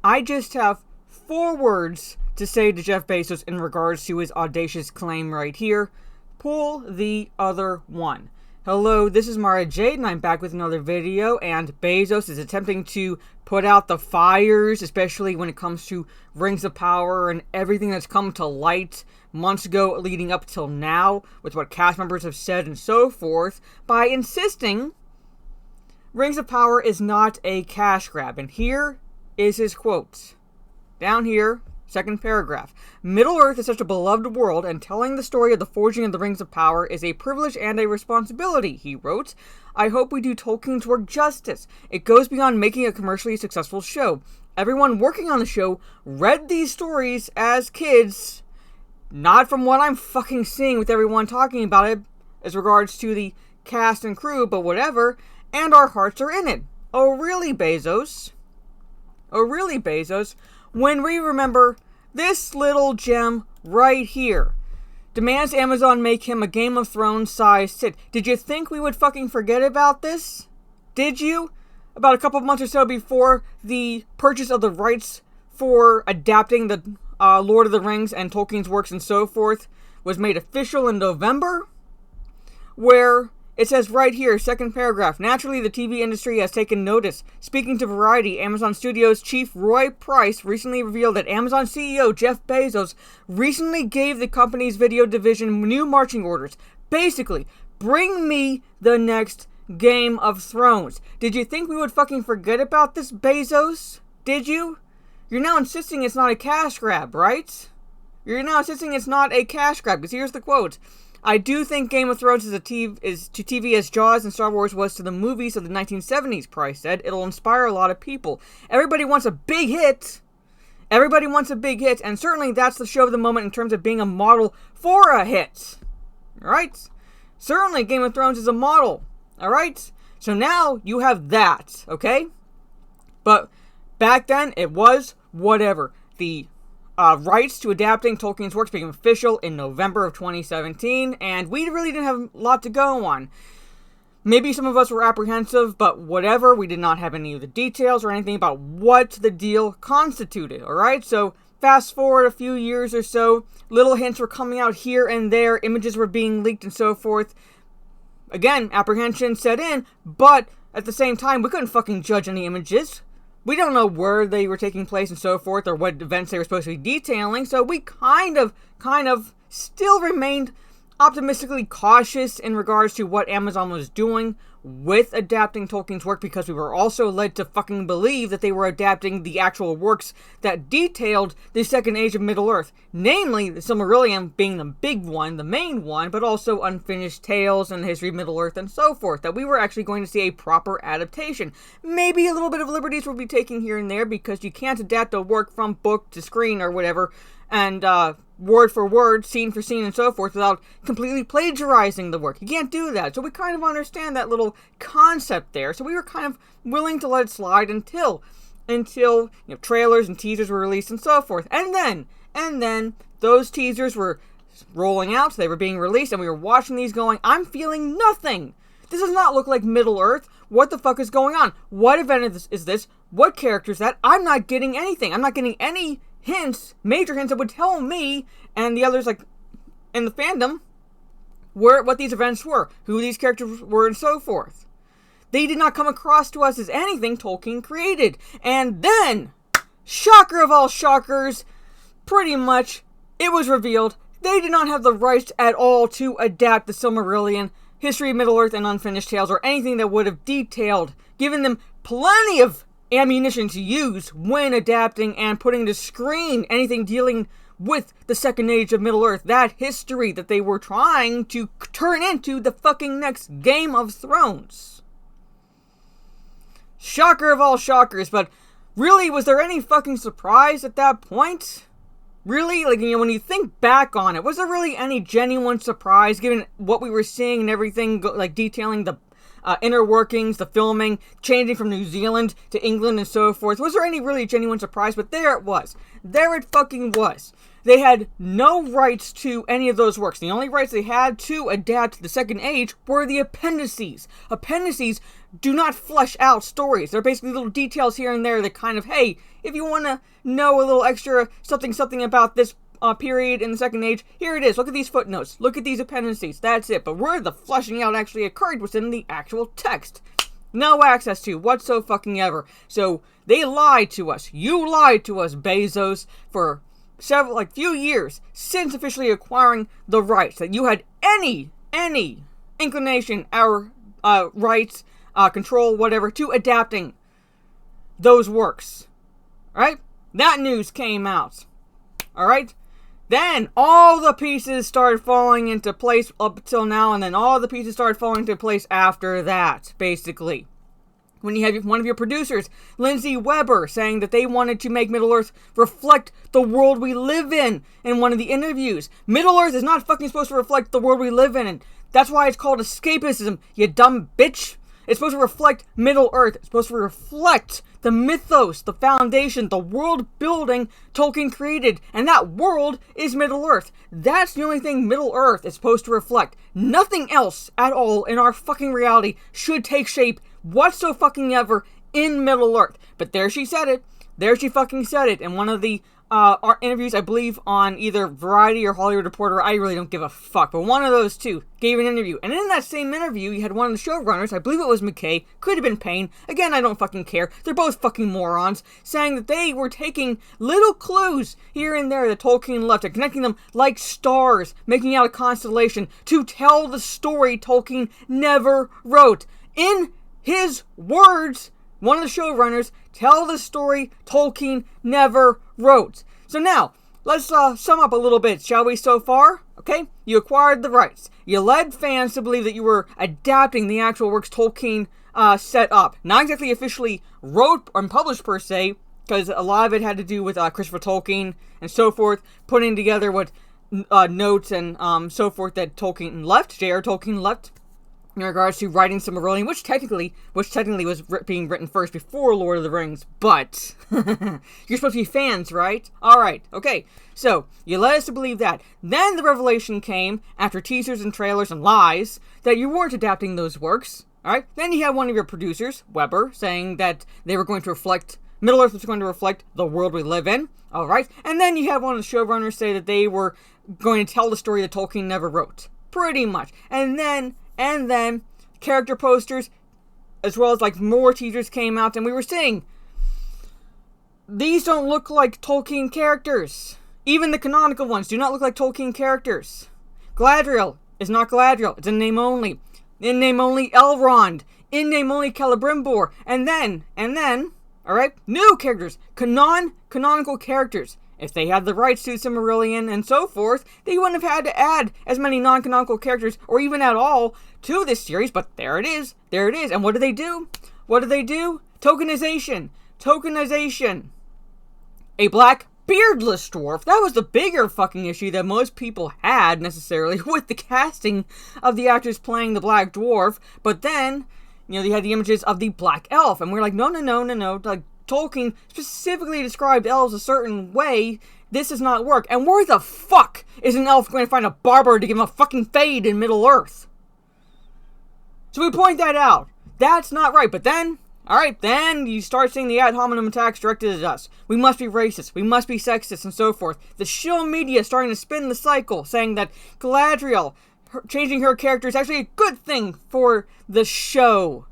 I just have 4 words to say to Jeff Bezos in regards to his audacious claim right here. Pull the other one. Hello, this is Mara Jade, and I'm back with another video, and Bezos is attempting to put out the fires, especially when it comes to Rings of Power and everything that's come to light months ago leading up till now, with what cast members have said and so forth, by insisting Rings of Power is not a cash grab. And here is his quote. Down here, second paragraph. Middle-earth is such a beloved world, and telling the story of the forging of the Rings of Power is a privilege and a responsibility, he wrote. I hope we do Tolkien's work justice. It goes beyond making a commercially successful show. Everyone working on the show read these stories as kids, not from what I'm fucking seeing with everyone talking about it as regards to the cast and crew, but whatever, and our hearts are in it. Oh really, Bezos? Oh really, Bezos? When we remember this little gem right here. Demands Amazon make him a Game of Thrones sized hit. Did you think we would fucking forget about this? Did you? About a couple of months or so before the purchase of the rights for adapting the Lord of the Rings and Tolkien's works and so forth was made official in November, where it says right here, second paragraph, naturally the TV industry has taken notice. Speaking to Variety, Amazon Studios chief Roy Price recently revealed that Amazon CEO Jeff Bezos recently gave the company's video division new marching orders. Basically, bring me the next Game of Thrones. Did you think we would fucking forget about this, Bezos? Did you? You're now insisting it's not a cash grab, right? You're now insisting it's not a cash grab, because here's the quote. I do think Game of Thrones is to TV as Jaws and Star Wars was to the movies of the 1970s, Price said. It'll inspire a lot of people. Everybody wants a big hit. Everybody wants a big hit, and certainly that's the show of the moment in terms of being a model for a hit. Alright? Certainly Game of Thrones is a model. Alright? So now you have that, okay? But back then, it was whatever. The rights to adapting Tolkien's works became official in November of 2017, and we really didn't have a lot to go on. Maybe some of us were apprehensive, but whatever, we did not have any of the details or anything about what the deal constituted, alright? So, fast forward a few years or so, little hints were coming out here and there, images were being leaked and so forth. Again, apprehension set in, but at the same time, we couldn't fucking judge any images. We don't know where they were taking place and so forth, or what events they were supposed to be detailing, so we kind of still remained optimistically cautious in regards to what Amazon was doing with adapting Tolkien's work, because we were also led to fucking believe that they were adapting the actual works that detailed the Second Age of Middle-earth, namely the Silmarillion being the big one, the main one, but also Unfinished Tales and the History of Middle-earth and so forth, that we were actually going to see a proper adaptation. Maybe a little bit of liberties we'll be taking here and there, because you can't adapt a work from book to screen or whatever, and word for word, scene for scene, and so forth, without completely plagiarizing the work. You can't do that. So we kind of understand that little concept there. So we were kind of willing to let it slide until trailers and teasers were released and so forth. And then those teasers were rolling out, so they were being released, and we were watching these going, I'm feeling nothing. This does not look like Middle-earth. What the fuck is going on? What event is this? What character is that? I'm not getting anything. I'm not getting any hints, major hints that would tell me and the others, like, in the fandom, what these events were, who these characters were, and so forth. They did not come across to us as anything Tolkien created. And then, shocker of all shockers, pretty much, it was revealed they did not have the rights at all to adapt the Silmarillion, History of Middle-earth, and Unfinished Tales, or anything that would have detailed, given them plenty of ammunition to use when adapting and putting to screen anything dealing with the Second Age of Middle-earth, that history that they were trying to turn into the fucking next Game of Thrones. Shocker of all shockers, but really, was there any fucking surprise at that point? Really? Like, when you think back on it, was there really any genuine surprise, given what we were seeing and everything, like, detailing the inner workings, the filming, changing from New Zealand to England and so forth? Was there any really genuine surprise? But there it was. There it fucking was. They had no rights to any of those works. The only rights they had to adapt the Second Age were the appendices. Appendices do not flesh out stories. They're basically little details here and there that kind of, hey, if you want to know a little extra something about this period in the Second Age, here it is. Look at these footnotes. Look at these appendices. That's it. But where the fleshing out actually occurred was in the actual text. No access to whatsoever. So they lied to us. You lied to us, Bezos, for few years since officially acquiring the rights, that you had any inclination, our rights, control, whatever, to adapting those works. Alright? That news came out. Alright? Then all the pieces started falling into place up till now, and then all the pieces started falling into place after that, basically. When you have one of your producers, Lindsay Weber, saying that they wanted to make Middle-earth reflect the world we live in one of the interviews. Middle-earth is not fucking supposed to reflect the world we live in, and that's why it's called escapism, you dumb bitch. It's supposed to reflect Middle-earth. It's supposed to reflect the mythos, the foundation, the world building Tolkien created, and that world is Middle-earth. That's the only thing Middle-earth is supposed to reflect. Nothing else at all in our fucking reality should take shape whatsoever in Middle-earth. But there she said it. There she fucking said it in one of the our interviews, I believe, on either Variety or Hollywood Reporter. I really don't give a fuck, but one of those two gave an interview. And in that same interview, you had one of the showrunners, I believe it was McKay, could have been Payne, again, I don't fucking care, they're both fucking morons, saying that they were taking little clues here and there that Tolkien left and connecting them like stars, making out a constellation to tell the story Tolkien never wrote. In his words, one of the showrunners, tell the story Tolkien never wrote. So now, let's sum up a little bit, shall we, so far? Okay? You acquired the rights. You led fans to believe that you were adapting the actual works Tolkien set up. Not exactly officially wrote or published, per se, because a lot of it had to do with Christopher Tolkien and so forth, putting together what notes and so forth that Tolkien left, J.R. Tolkien left, in regards to writing Silmarillion, which technically was being written first before Lord of the Rings, but you're supposed to be fans, right? Alright, okay, so you led us to believe that. Then the revelation came, after teasers and trailers and lies, that you weren't adapting those works, alright? Then you had one of your producers, Weber, saying that they were going to reflect, Middle-earth was going to reflect the world we live in, alright? And then you had one of the showrunners say that they were going to tell the story that Tolkien never wrote, pretty much. And then character posters, as well as more teasers came out, and we were saying, these don't look like Tolkien characters. Even the canonical ones do not look like Tolkien characters. Galadriel is not Galadriel. It's in name only. In name only Elrond. In name only Celebrimbor. And then, alright, new characters. Canonical characters. If they had the rights to Silmarillion and so forth, they wouldn't have had to add as many non-canonical characters, or even at all, to this series, but there it is. There it is. And what do they do? Tokenization. A black beardless dwarf. That was the bigger fucking issue that most people had, necessarily, with the casting of the actors playing the black dwarf. But then, they had the images of the black elf, and we're like, no. Tolkien specifically described elves a certain way. This does not work. And where the fuck is an elf going to find a barber to give him a fucking fade in Middle-earth? So we point that out. That's not right. But then, then you start seeing the ad hominem attacks directed at us. We must be racist. We must be sexist and so forth. The show media starting to spin the cycle, saying that Galadriel, changing her character, is actually a good thing for the show.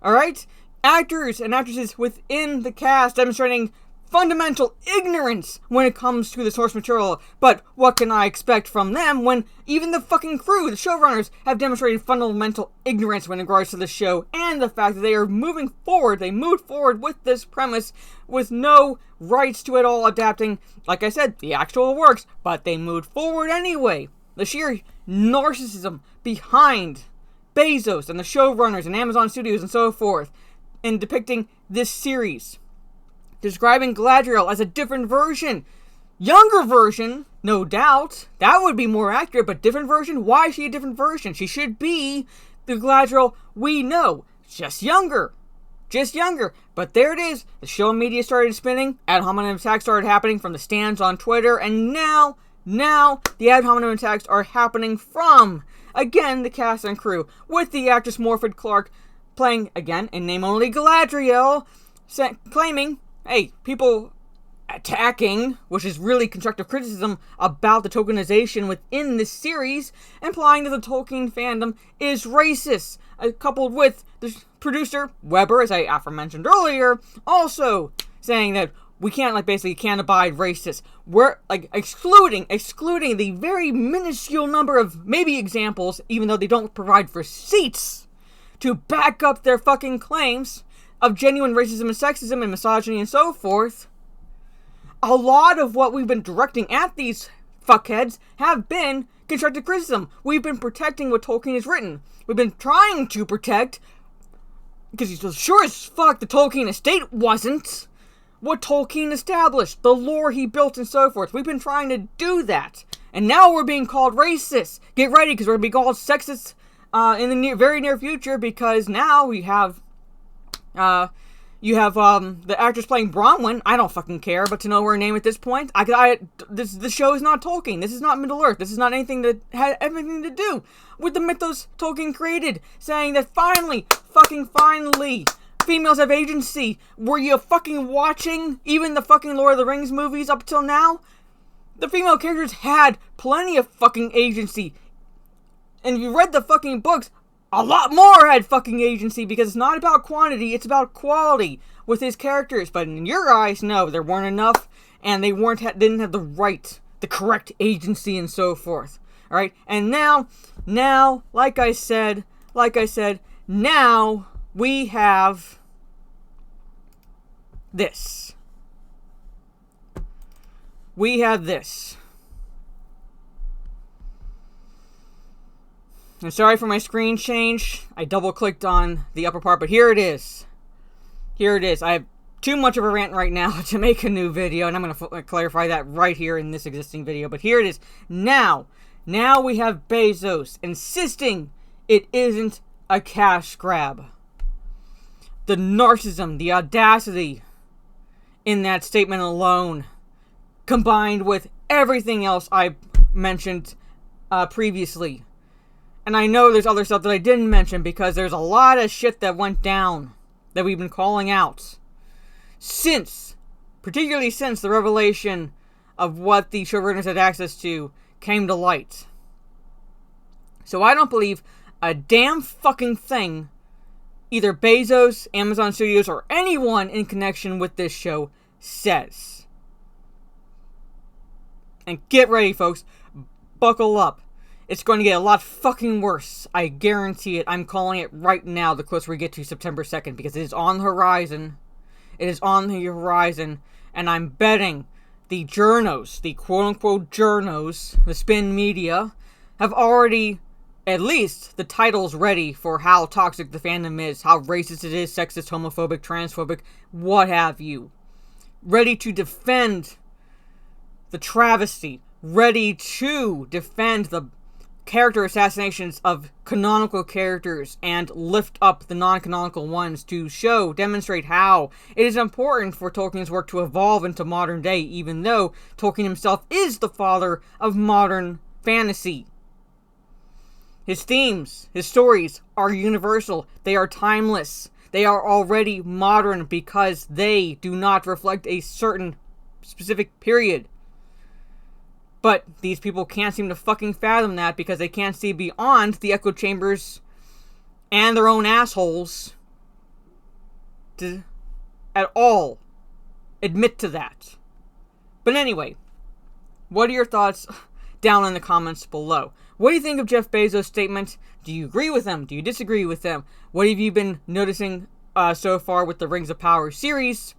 Alright? Actors and actresses within the cast demonstrating fundamental ignorance when it comes to the source material. But what can I expect from them when even the fucking crew, the showrunners, have demonstrated fundamental ignorance when it regards to the show, and the fact that they are moving forward. They moved forward with this premise with no rights to it all adapting, like I said, the actual works, but they moved forward anyway. The sheer narcissism behind Bezos and the showrunners and Amazon Studios and so forth in depicting this series. Describing Galadriel as a different version. Younger version, no doubt. That would be more accurate, but different version? Why is she a different version? She should be the Galadriel we know. Just younger. But there it is. The show media started spinning. Ad hominem attacks started happening from the stands on Twitter. And now the ad hominem attacks are happening from, again, the cast and crew. With the actress Morfydd Clark playing, again, in name only Galadriel, claiming, hey, people attacking, which is really constructive criticism about the tokenization within this series, implying that the Tolkien fandom is racist, coupled with the producer, Weber, as I aforementioned earlier, also saying that we can't, basically can't abide racist. We're, excluding the very minuscule number of maybe examples, even though they don't provide receipts to back up their fucking claims of genuine racism and sexism and misogyny and so forth. A lot of what we've been directing at these fuckheads have been constructive criticism. We've been protecting what Tolkien has written. We've been trying to protect, because he's sure as fuck the Tolkien estate wasn't, what Tolkien established, the lore he built and so forth. We've been trying to do that. And now we're being called racist. Get ready, because we're going to be called sexist in the very near future, because now we have... the actress playing Bronwyn. I don't fucking care, but to know her name at this point, this show is not Tolkien. This is not Middle Earth. This is not anything that had anything to do with the mythos Tolkien created. Saying that finally, females have agency. Were you fucking watching even the fucking Lord of the Rings movies up till now? The female characters had plenty of fucking agency. And if you read the fucking books, a lot more had fucking agency, because it's not about quantity, it's about quality with his characters. But in your eyes, no, there weren't enough, and they didn't have the correct agency and so forth. Alright, and now, like I said, now we have this. We have this. I'm sorry for my screen change. I double-clicked on the upper part, but here it is. Here it is. I have too much of a rant right now to make a new video, and I'm going to clarify that right here in this existing video. But here it is. Now we have Bezos insisting it isn't a cash grab. The narcissism, the audacity in that statement alone, combined with everything else I mentioned previously. And I know there's other stuff that I didn't mention, because there's a lot of shit that went down that we've been calling out particularly since the revelation of what the showrunners had access to came to light. So I don't believe a damn fucking thing either Bezos, Amazon Studios, or anyone in connection with this show says. And get ready, folks. Buckle up. It's going to get a lot fucking worse. I guarantee it. I'm calling it right now, the closer we get to September 2nd, because it is on the horizon. It is on the horizon, and I'm betting the journos, the quote-unquote journos, the spin media, have already, at least, the titles ready for how toxic the fandom is, how racist it is, sexist, homophobic, transphobic, what have you. Ready to defend the travesty. Ready to defend the character assassinations of canonical characters and lift up the non-canonical ones to demonstrate how it is important for Tolkien's work to evolve into modern day, even though Tolkien himself is the father of modern fantasy. His themes, his stories are universal. They are timeless. They are already modern because they do not reflect a certain specific period. But these people can't seem to fucking fathom that, because they can't see beyond the echo chambers and their own assholes to at all admit to that. But anyway, what are your thoughts down in the comments below? What do you think of Jeff Bezos' statement? Do you agree with him? Do you disagree with him? What have you been noticing so far with the Rings of Power series?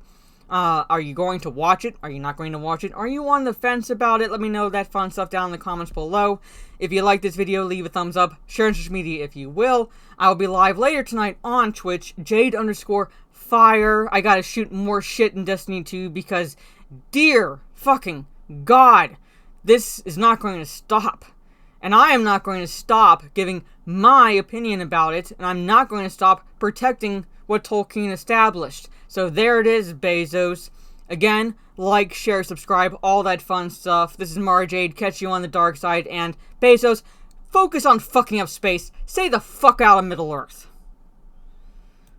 Are you going to watch it? Are you not going to watch it? Are you on the fence about it? Let me know that fun stuff down in the comments below. If you like this video, leave a thumbs up. Share on social media if you will. I will be live later tonight on Twitch, Jade_Fire. I gotta shoot more shit in Destiny 2 because, dear fucking God, this is not going to stop. And I am not going to stop giving my opinion about it. And I'm not going to stop protecting what Tolkien established. So there it is, Bezos. Again, like, share, subscribe, all that fun stuff. This is Mara Jade. Catch you on the dark side. And Bezos, focus on fucking up space. Stay the fuck out of Middle Earth.